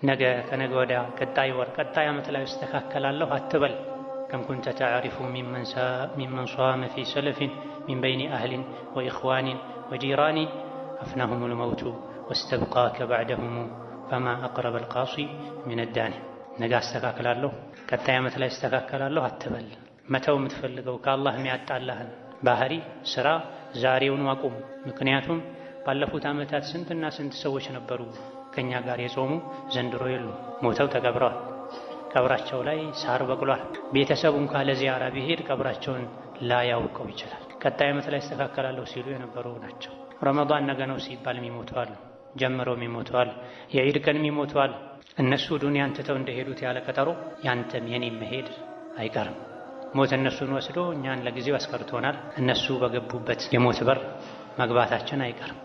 ነገ ከነገ ወዲያ ቀጣይ ወር ቀጣይ ዓመት ላይ እስተካከላለሁ አትበል። ከም ኩንተ ተዕሪፉ ሚመን ሷመ ፊ ሰለፊን ሚን በይኒ አህሊን ወኢኽዋኒን ወጂራኒን አፍናሁሙል መውቱ ወስተብቃከ በዕደሁሙ ፈማ አቅረበል ቃሲ ሚነ ዳኒ። ነገ አስተካክላለሁ ቀጣይ ዓመት ላይ እስተካከላለሁ አትበል። መተው የምትፈልገው ከአላህ የሚያጣላህን ባህሪ ስራ ዛሬውን አቁም። ምክንያቱም ባለፉት ዓመታት ስንትና ስንት ሰዎች ነበሩ ከኛ ጋር የጾሙ ዘንድሮ የሉም፣ ሞተው ተቀብረዋል። ቀብራቸው ላይ ሳር በቅሏል። ቤተሰቡ እንኳን ለዚያራ ቢሄድ ቀብራቸውን ላያውቀው ይችላል። ቀጣይ ዓመት ላይ እስተካከላለሁ ሲሉ የነበሩ ናቸው። ረመዳን ነገ ነው ሲባል የሚሞቱ አሉ፣ ጀምረው የሚሞቱ አሉ፣ የዒድ ቀን የሚሞቱ አሉ። እነሱ ዱንያን ትተው እንደሄዱት ያለ ቀጠሮ ያንተም የኔም መሄድ አይቀርም። ሞት እነሱን ወስዶ እኛን ለጊዜው አስቀርቶናል። እነሱ በገቡበት የሞት በር መግባታችን አይቀርም።